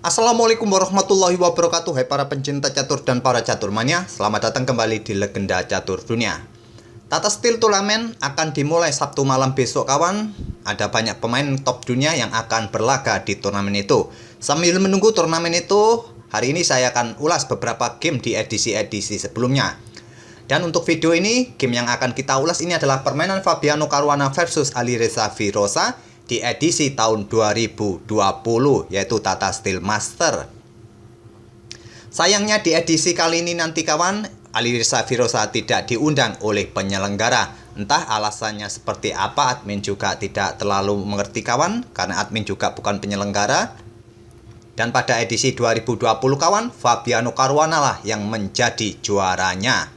Assalamualaikum warahmatullahi wabarakatuh. Hai para pencinta catur dan para caturmania, selamat datang kembali di Legenda Catur Dunia. Tata Steel turnamen akan dimulai Sabtu malam besok kawan. Ada banyak pemain top dunia yang akan berlaga di turnamen itu. Sambil menunggu turnamen itu, hari ini saya akan ulas beberapa game di edisi-edisi sebelumnya. Dan untuk video ini, game yang akan kita ulas ini adalah permainan Fabiano Caruana versus Alireza Firoza di edisi tahun 2020, yaitu Tata Steel Master. Sayangnya di edisi kali ini nanti kawan, Alireza Firoza tidak diundang oleh penyelenggara. Entah alasannya seperti apa, admin juga tidak terlalu mengerti kawan, karena admin juga bukan penyelenggara. Dan pada edisi 2020 kawan, Fabiano Caruana lah yang menjadi juaranya.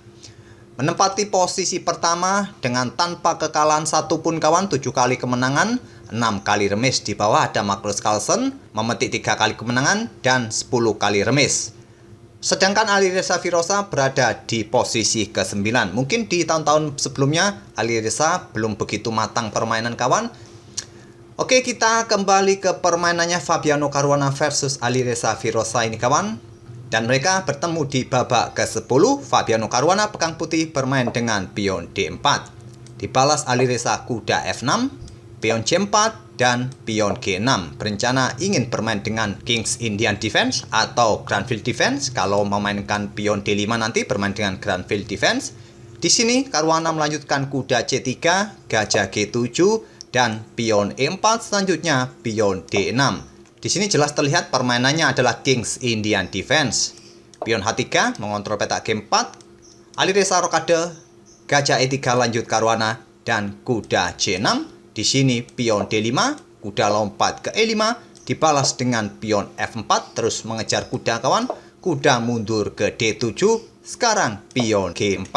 Menempati posisi pertama dengan tanpa kekalahan satupun kawan, 7 kali kemenangan, 6 kali remis. Di bawah ada Magnus Carlsen memetik 3 kali kemenangan dan 10 kali remis. Sedangkan Alireza Firoza berada di posisi ke-9. Mungkin di tahun-tahun sebelumnya Alireza belum begitu matang permainan kawan. Oke, kita kembali ke permainannya Fabiano Caruana versus Alireza Firoza ini kawan. Dan mereka bertemu di babak ke-10. Fabiano Caruana pegang putih bermain dengan pion D4. Dibalas Alireza kuda F6, pion C4, dan pion G6. Berencana ingin bermain dengan King's Indian Defense atau Granville Defense. Kalau memainkan pion D5 nanti bermain dengan Granville Defense. Di sini Caruana melanjutkan kuda C3, gajah G7, dan pion E4, selanjutnya pion D6. Di sini jelas terlihat permainannya adalah King's Indian Defense. Pion H3 mengontrol petak G4, Alireza rokade, gajah E3 lanjut Caruana, dan kuda C6. Di sini pion D5, kuda lompat ke E5, dibalas dengan pion F4, terus mengejar kuda kawan. Kuda mundur ke D7, sekarang pion G4.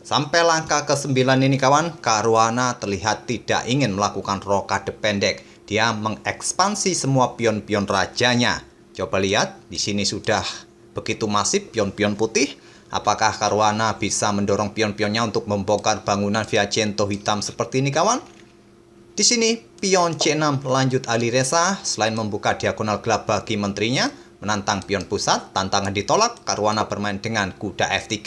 Sampai langkah ke-9 ini kawan, Caruana terlihat tidak ingin melakukan rokade pendek. Dia mengekspansi semua pion-pion rajanya. Coba lihat, di sini sudah begitu masif pion-pion putih. Apakah Caruana bisa mendorong pion-pionnya untuk membongkar bangunan Viajento hitam seperti ini kawan? Di sini pion C6 lanjut Alireza. Selain membuka diagonal gelap bagi menterinya, menantang pion pusat, tantangan ditolak. Caruana bermain dengan kuda F3.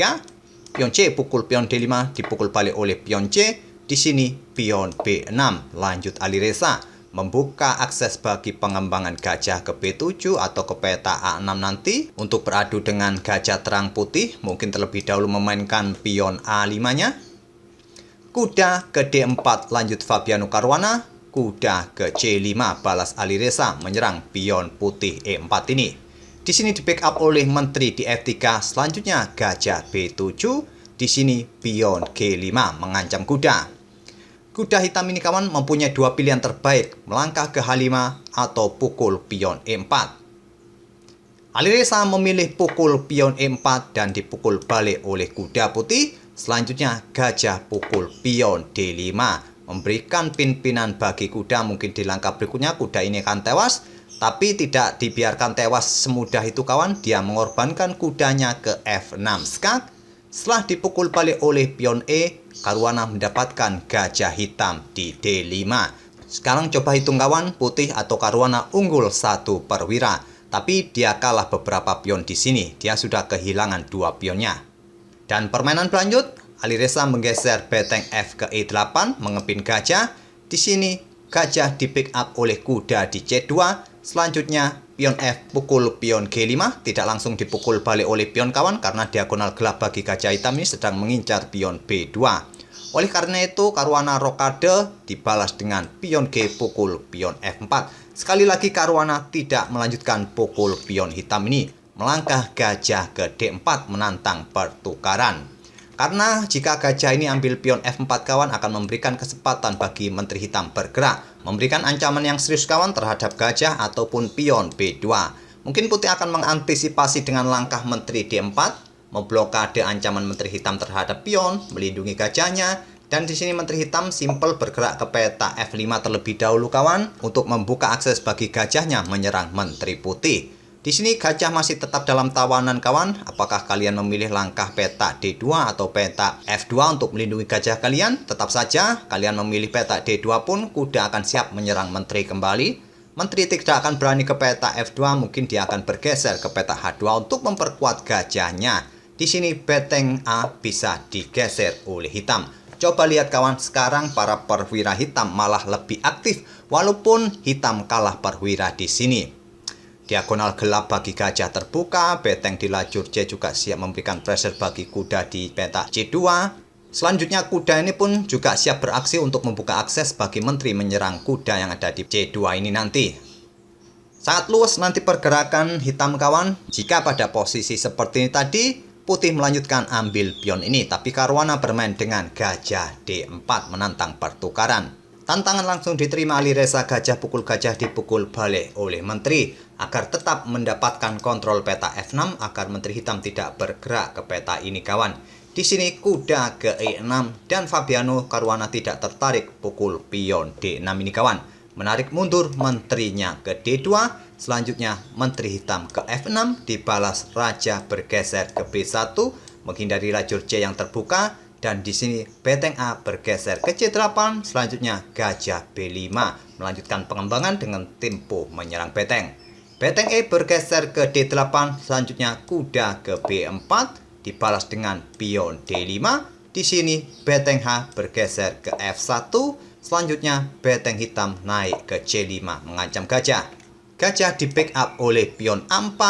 Pion C pukul pion D5, dipukul balik oleh pion C. Di sini pion B6 lanjut Alireza, membuka akses bagi pengembangan gajah ke B7 atau ke peta A6 nanti untuk beradu dengan gajah terang putih. Mungkin terlebih dahulu memainkan pion A5-nya. Kuda ke D4 lanjut Fabiano Caruana. Kuda ke C5 balas Alireza menyerang pion putih E4 ini. Di sini di backup oleh menteri di F3. Selanjutnya gajah B7. Di sini pion G5 mengancam kuda. Kuda hitam ini kawan mempunyai dua pilihan terbaik, melangkah ke H5 atau pukul pion E4. Alireza memilih pukul pion E4 dan dipukul balik oleh kuda putih. Selanjutnya gajah pukul pion D5, memberikan pin-pinan bagi kuda. Mungkin di langkah berikutnya kuda ini akan tewas, tapi tidak dibiarkan tewas semudah itu kawan. Dia mengorbankan kudanya ke F6 skak. Setelah dipukul balik oleh pion E, Caruana mendapatkan gajah hitam di D5. Sekarang coba hitung kawan, putih atau Caruana unggul 1 perwira. Tapi dia kalah beberapa pion di sini. Dia sudah kehilangan 2 pionnya. Dan permainan berlanjut, Alireza menggeser beteng F ke E8, mengepin gajah. Di sini gajah di pick up oleh kuda di C2. Selanjutnya pion F pukul pion G5, tidak langsung dipukul balik oleh pion kawan karena diagonal gelap bagi gajah hitam ini sedang mengincar pion B2. Oleh karena itu Caruana rokade dibalas dengan pion G pukul pion F4. Sekali lagi Caruana tidak melanjutkan pukul pion hitam ini, melangkah gajah ke D4 menantang pertukaran. Karena jika gajah ini ambil pion F4 kawan akan memberikan kesempatan bagi menteri hitam bergerak, memberikan ancaman yang serius kawan terhadap gajah ataupun pion B2. Mungkin putih akan mengantisipasi dengan langkah menteri D4, memblokade ancaman menteri hitam terhadap pion, melindungi gajahnya. Dan di sini menteri hitam simple bergerak ke peta F5 terlebih dahulu kawan untuk membuka akses bagi gajahnya menyerang menteri putih. Di sini gajah masih tetap dalam tawanan kawan. Apakah kalian memilih langkah peta D2 atau peta F2 untuk melindungi gajah kalian? Tetap saja kalian memilih peta D2 pun kuda akan siap menyerang menteri kembali. Menteri tidak akan berani ke peta F2, mungkin dia akan bergeser ke peta H2 untuk memperkuat gajahnya. Di sini beteng A bisa digeser oleh hitam. Coba lihat kawan, sekarang para perwira hitam malah lebih aktif walaupun hitam kalah perwira di sini. Diagonal gelap bagi gajah terbuka, beteng di lajur C juga siap memberikan pressure bagi kuda di peta C2. Selanjutnya kuda ini pun juga siap beraksi untuk membuka akses bagi menteri menyerang kuda yang ada di C2 ini nanti. Sangat luas nanti pergerakan hitam kawan. Jika pada posisi seperti ini tadi, putih melanjutkan ambil pion ini, tapi Caruana bermain dengan gajah D4 menantang pertukaran. Tantangan langsung diterima Alireza, gajah pukul gajah dipukul balik oleh menteri agar tetap mendapatkan kontrol peta F6 agar menteri hitam tidak bergerak ke peta ini kawan. Di sini kuda ke E6 dan Fabiano Caruana tidak tertarik pukul pion D6 ini kawan. Menarik mundur menterinya ke D2, selanjutnya menteri hitam ke F6 dibalas raja bergeser ke B1 menghindari lajur C yang terbuka. Dan di sini beteng A bergeser ke C8, selanjutnya gajah B5 melanjutkan pengembangan dengan tempo menyerang beteng. Beteng E bergeser ke D8, selanjutnya kuda ke B4 dibalas dengan pion D5. Di sini beteng H bergeser ke F1, selanjutnya beteng hitam naik ke C5 mengancam gajah. Gajah di backup oleh pion A4,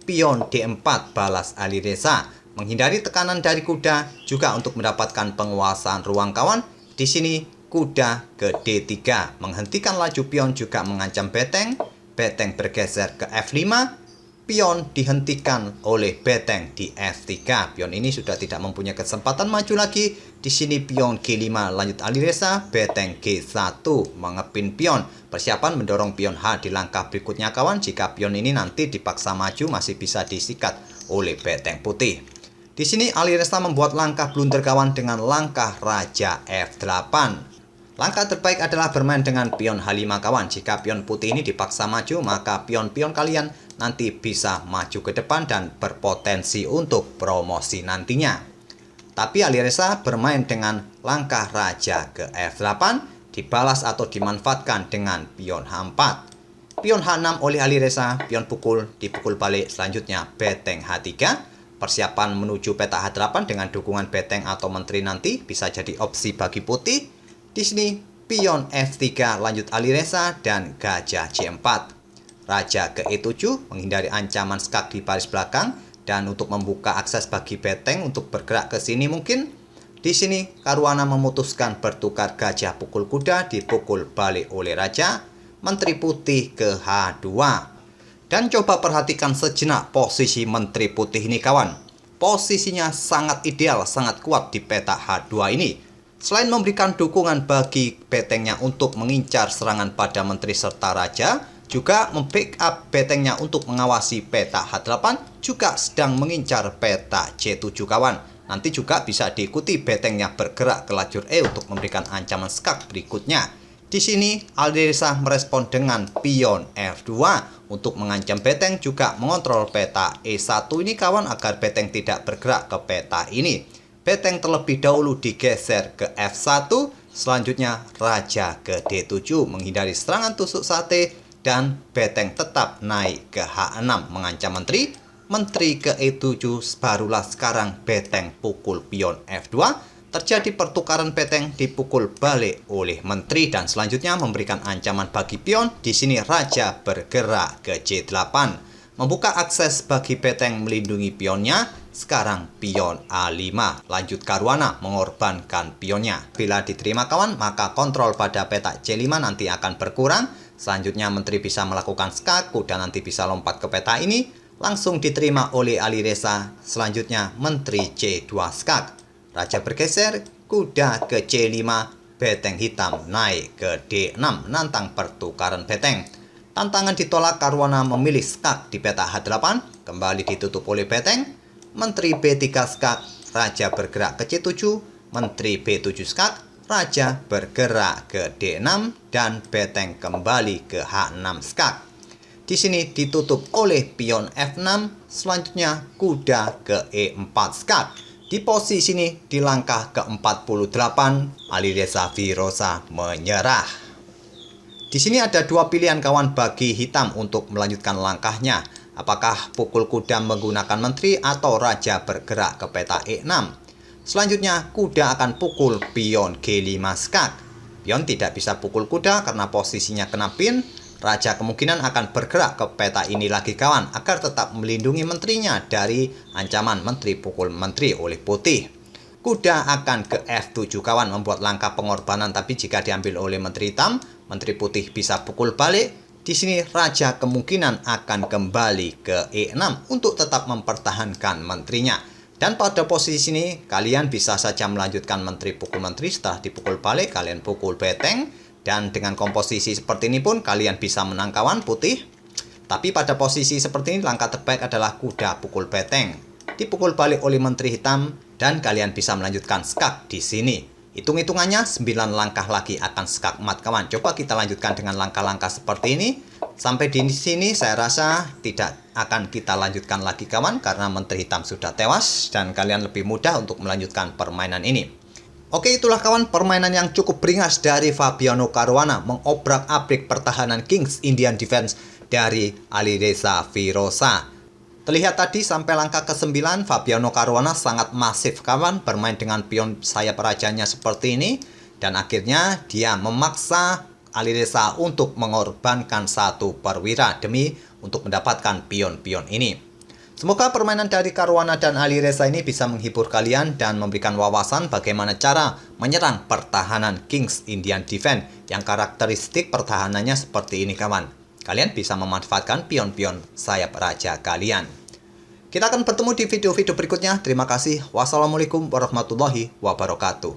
pion D4 balas Alireza. Menghindari tekanan dari kuda juga untuk mendapatkan penguasaan ruang kawan. Di sini kuda ke D3 menghentikan laju pion juga mengancam beteng. Beteng bergeser ke F5, pion dihentikan oleh beteng di F3. Pion ini sudah tidak mempunyai kesempatan maju lagi. Di sini pion G5 lanjut Alireza, beteng G1 mengepin pion. Persiapan mendorong pion H di langkah berikutnya kawan. Jika pion ini nanti dipaksa maju masih bisa disikat oleh beteng putih. Di sini Alireza membuat langkah blunder kawan dengan langkah raja F8. Langkah terbaik adalah bermain dengan pion H5 kawan. Jika pion putih ini dipaksa maju, maka pion-pion kalian nanti bisa maju ke depan dan berpotensi untuk promosi nantinya. Tapi Alireza bermain dengan langkah raja ke F8, dibalas atau dimanfaatkan dengan pion H4. Pion H6 oleh Alireza, pion dipukul balik, selanjutnya beteng H3. Persiapan menuju peta H8 dengan dukungan beteng atau menteri nanti bisa jadi opsi bagi putih. Di sini pion F3 lanjut Alireza dan gajah C4. Raja ke E7 menghindari ancaman skak di baris belakang dan untuk membuka akses bagi beteng untuk bergerak ke sini mungkin. Di sini Caruana memutuskan bertukar gajah pukul kuda dipukul balik oleh raja. Menteri putih ke H2. Dan coba perhatikan sejenak posisi menteri putih ini kawan. Posisinya sangat ideal, sangat kuat di peta H2 ini. Selain memberikan dukungan bagi betengnya untuk mengincar serangan pada menteri serta raja, juga membackup betengnya untuk mengawasi peta H8, juga sedang mengincar peta C7 kawan. Nanti juga bisa diikuti betengnya bergerak ke lajur E untuk memberikan ancaman skak berikutnya. Di sini Alireza merespon dengan pion F2 untuk mengancam beteng, juga mengontrol peta E1 ini kawan agar beteng tidak bergerak ke peta ini. Beteng terlebih dahulu digeser ke F1, selanjutnya raja ke D7 menghindari serangan tusuk sate dan beteng tetap naik ke H6 mengancam menteri. Menteri ke E7, barulah sekarang beteng pukul pion F2. Terjadi pertukaran beteng dipukul balik oleh menteri dan selanjutnya memberikan ancaman bagi pion. Di sini raja bergerak ke C8, membuka akses bagi beteng melindungi pionnya. Sekarang pion A5, lanjut Caruana mengorbankan pionnya. Bila diterima kawan, maka kontrol pada peta C5 nanti akan berkurang. Selanjutnya menteri bisa melakukan skak, kuda nanti bisa lompat ke peta ini. Langsung diterima oleh Alireza. Selanjutnya menteri C2 skak. Raja bergeser, kuda ke C5, beteng hitam naik ke D6 menantang pertukaran beteng. Tantangan ditolak, Caruana memilih skak di peta H8, kembali ditutup oleh beteng. Menteri B3 skak, raja bergerak ke C7, menteri B7 skak, raja bergerak ke D6 dan beteng kembali ke H6 skak. Di sini ditutup oleh pion F6, selanjutnya kuda ke E4 skak. Di posisi ini di langkah ke-48, Alireza Firoza menyerah. Di sini ada dua pilihan kawan bagi hitam untuk melanjutkan langkahnya. Apakah pukul kuda menggunakan menteri atau raja bergerak ke peta E6? Selanjutnya, kuda akan pukul pion G5 skak. Pion tidak bisa pukul kuda karena posisinya kena pin. Raja kemungkinan akan bergerak ke peta ini lagi kawan, agar tetap melindungi menterinya dari ancaman menteri pukul menteri oleh putih. Kuda akan ke F7 kawan, membuat langkah pengorbanan, tapi jika diambil oleh menteri hitam, menteri putih bisa pukul balik. Di sini raja kemungkinan akan kembali ke E6 untuk tetap mempertahankan menterinya. Dan pada posisi ini kalian bisa saja melanjutkan menteri pukul menteri. Setelah dipukul balik kalian pukul beteng, dan dengan komposisi seperti ini pun kalian bisa menang kawan putih. Tapi pada posisi seperti ini langkah terbaik adalah kuda pukul beteng, dipukul balik oleh menteri hitam, dan kalian bisa melanjutkan skak di sini. Hitung-hitungannya 9 langkah lagi akan skak mat kawan. Coba kita lanjutkan dengan langkah-langkah seperti ini. Sampai di sini saya rasa tidak akan kita lanjutkan lagi kawan, karena menteri hitam sudah tewas dan kalian lebih mudah untuk melanjutkan permainan ini. Oke, itulah kawan permainan yang cukup beringas dari Fabiano Caruana mengobrak-abrik pertahanan Kings Indian Defense dari Alireza Firoza. Terlihat tadi sampai langkah ke-9 Fabiano Caruana sangat masif kawan, bermain dengan pion sayap rajanya seperti ini, dan akhirnya dia memaksa Alireza untuk mengorbankan satu perwira demi untuk mendapatkan pion-pion ini. Semoga permainan dari Caruana dan Alireza ini bisa menghibur kalian dan memberikan wawasan bagaimana cara menyerang pertahanan Kings Indian Defense yang karakteristik pertahanannya seperti ini kawan. Kalian bisa memanfaatkan pion-pion sayap raja kalian. Kita akan bertemu di video-video berikutnya. Terima kasih. Wassalamualaikum warahmatullahi wabarakatuh.